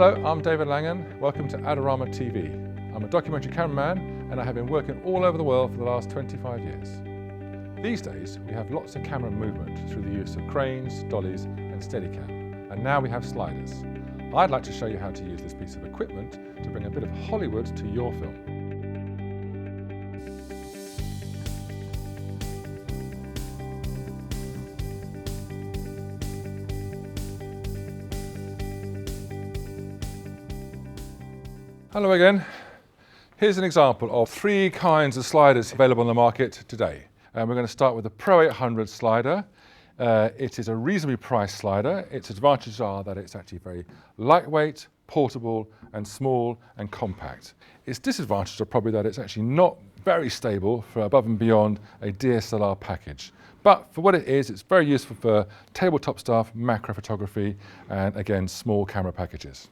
Hello, I'm David Langan. Welcome to Adorama TV. I'm a documentary cameraman and I have been working all over the world for the last 25 years. These days, we have lots of camera movement through the use of cranes, dollies and Steadicam. And now we have sliders. I'd like to show you how to use this piece of equipment to bring a bit of Hollywood to your film. Hello again. Here's an example of 3 kinds of sliders available on the market today. We're going to start with the Pro 800 slider. It is a reasonably priced slider. Its advantages are that it's actually very lightweight, portable and small and compact. Its disadvantages are probably that it's actually not very stable for above and beyond a DSLR package. But for what it is, it's very useful for tabletop stuff, macro photography and again small camera packages.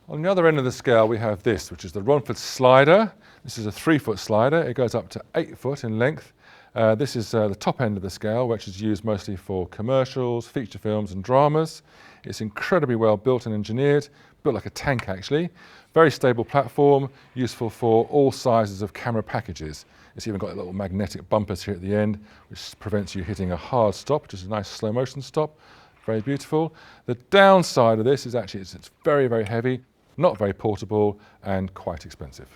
On the other end of the scale we have this, which is the Romford slider. This is a 3-foot slider. It goes up to 8 foot in length. This is the top end of the scale, which is used mostly for commercials, feature films and dramas. It's incredibly well built and engineered, built like a tank actually. Very stable platform, useful for all sizes of camera packages. It's even got little magnetic bumpers here at the end, which prevents you hitting a hard stop, which is a nice slow motion stop. Very beautiful. The downside of this is actually it's very, very heavy, not very portable and quite expensive.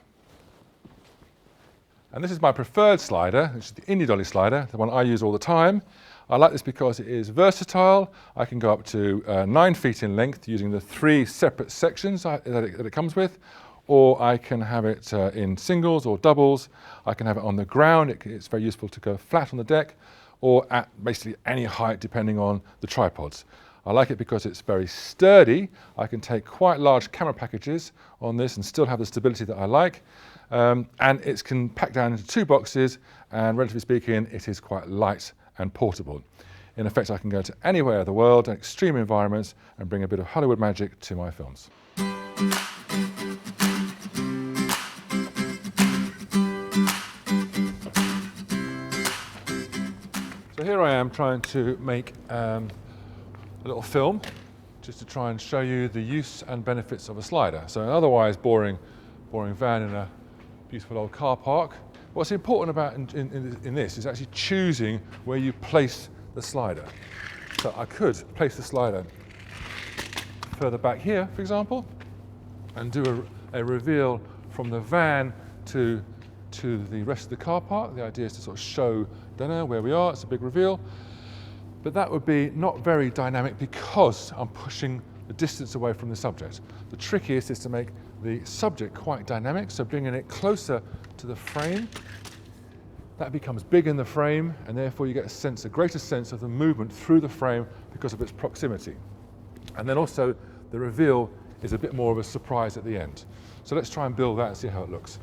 And this is my preferred slider, which is the Dolly slider, the one I use all the time. I like this because it is versatile. I can go up to 9 feet in length using the 3 separate sections that it comes with, or I can have it in singles or doubles. I can have it on the ground. It's very useful to go flat on the deck, or at basically any height depending on the tripods. I like it because it's very sturdy. I can take quite large camera packages on this and still have the stability that I like. And it can pack down into 2 boxes, and relatively speaking, it is quite light and portable. In effect, I can go to anywhere in the world, in extreme environments, and bring a bit of Hollywood magic to my films. So here I am trying to make a little film just to try and show you the use and benefits of a slider. So an otherwise boring van in a beautiful old car park. What's important about in this is actually choosing where you place the slider. So I could place the slider further back here, for example, and do a reveal from the van to the rest of the car park. The idea is to sort of show, where we are, it's a big reveal. But that would be not very dynamic because I'm pushing the distance away from the subject. The trickiest is to make the subject quite dynamic, so bringing it closer to the frame. That becomes big in the frame, and therefore you get a greater sense of the movement through the frame because of its proximity. And then also the reveal is a bit more of a surprise at the end. So let's try and build that and see how it looks.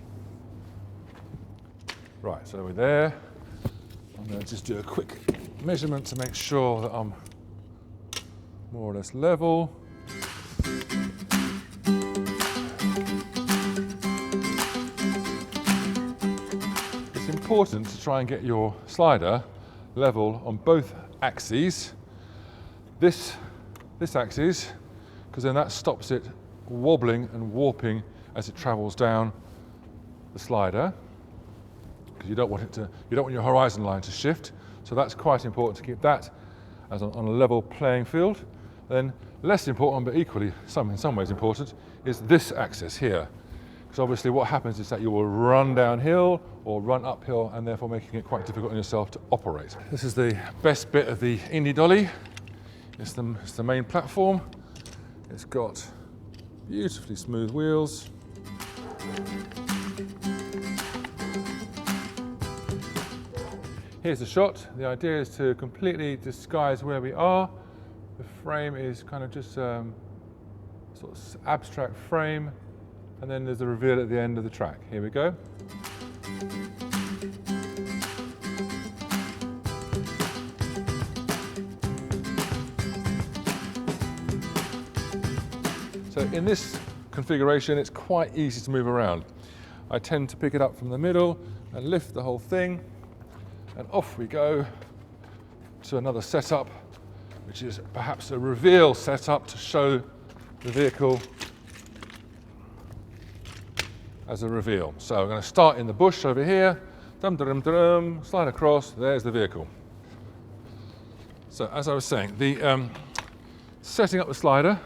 Right, so we're there. I'm going to just do a quick measurement to make sure that I'm more or less level. It's important to try and get your slider level on both axes. This axis, because then that stops it wobbling and warping as it travels down the slider. Because you don't want your horizon line to shift. So that's quite important to keep that as on a level playing field. Then less important, but equally in some ways important, is this axis here. Because obviously what happens is that you will run downhill or run uphill, and therefore making it quite difficult on yourself to operate. This is the best bit of the Dolly. It's the main platform. It's got beautifully smooth wheels. Here's the shot. The idea is to completely disguise where we are. The frame is kind of just sort of abstract frame, and then there's a reveal at the end of the track. Here we go. So in this configuration, it's quite easy to move around. I tend to pick it up from the middle and lift the whole thing, and off we go to another setup which is perhaps a reveal setup to show the vehicle as a reveal. So I'm going to start in the bush over here, slide across, there's the vehicle. So as I was saying, the setting up the slider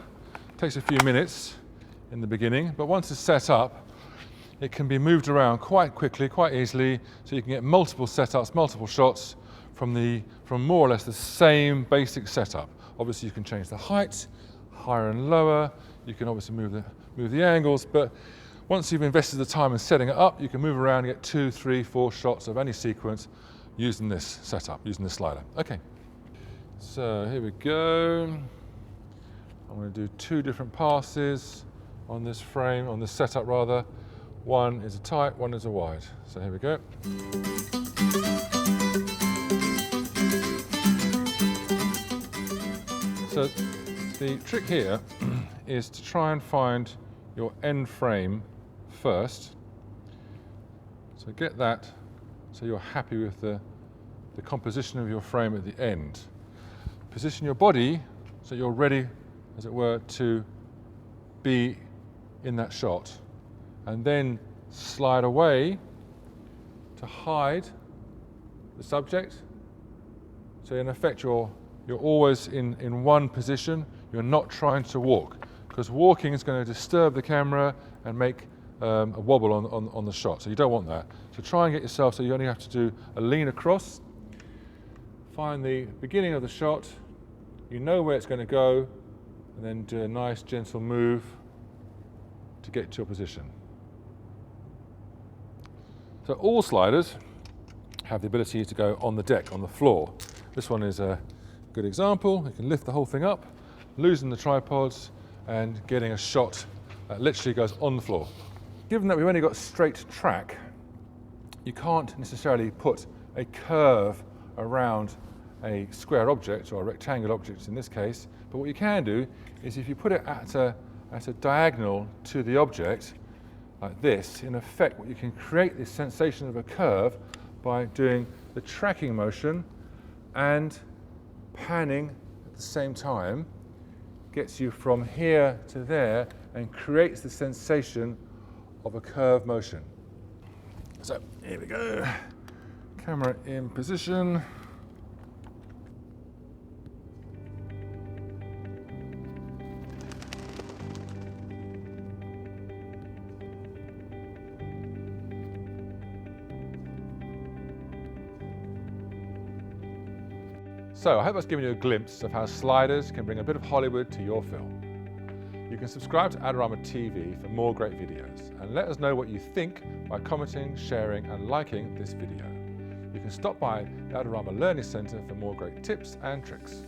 takes a few minutes in the beginning, but once it's set up, it can be moved around quite quickly, quite easily, so you can get multiple setups, multiple shots from more or less the same basic setup. Obviously you can change the height, higher and lower, you can obviously move the angles, but once you've invested the time in setting it up, you can move around and get 2, 3, 4 shots of any sequence using this setup, using this slider. Okay, so here we go. I'm going to do 2 different passes on this frame, on this setup rather. One is a tight, one is a wide. So here we go. So the trick here is to try and find your end frame first. So get that so you're happy with the composition of your frame at the end. Position your body so you're ready, as it were, to be in that shot. And then slide away to hide the subject. So in effect, you're always in one position. You're not trying to walk, because walking is going to disturb the camera and make a wobble on the shot. So you don't want that. So try and get yourself so you only have to do a lean across. Find the beginning of the shot. You know where it's going to go, and then do a nice gentle move to get to your position. So all sliders have the ability to go on the deck, on the floor. This one is a good example. You can lift the whole thing up, loosen the tripods, and getting a shot that literally goes on the floor. Given that we've only got straight track, you can't necessarily put a curve around a square object, or a rectangular object in this case, but what you can do is if you put it at a diagonal to the object, like this, in effect, you can create this sensation of a curve by doing the tracking motion and panning at the same time. Gets you from here to there and creates the sensation of a curve motion. So here we go. Camera in position. So I hope that's given you a glimpse of how sliders can bring a bit of Hollywood to your film. You can subscribe to Adorama TV for more great videos, and let us know what you think by commenting, sharing and liking this video. You can stop by the Adorama Learning Centre for more great tips and tricks.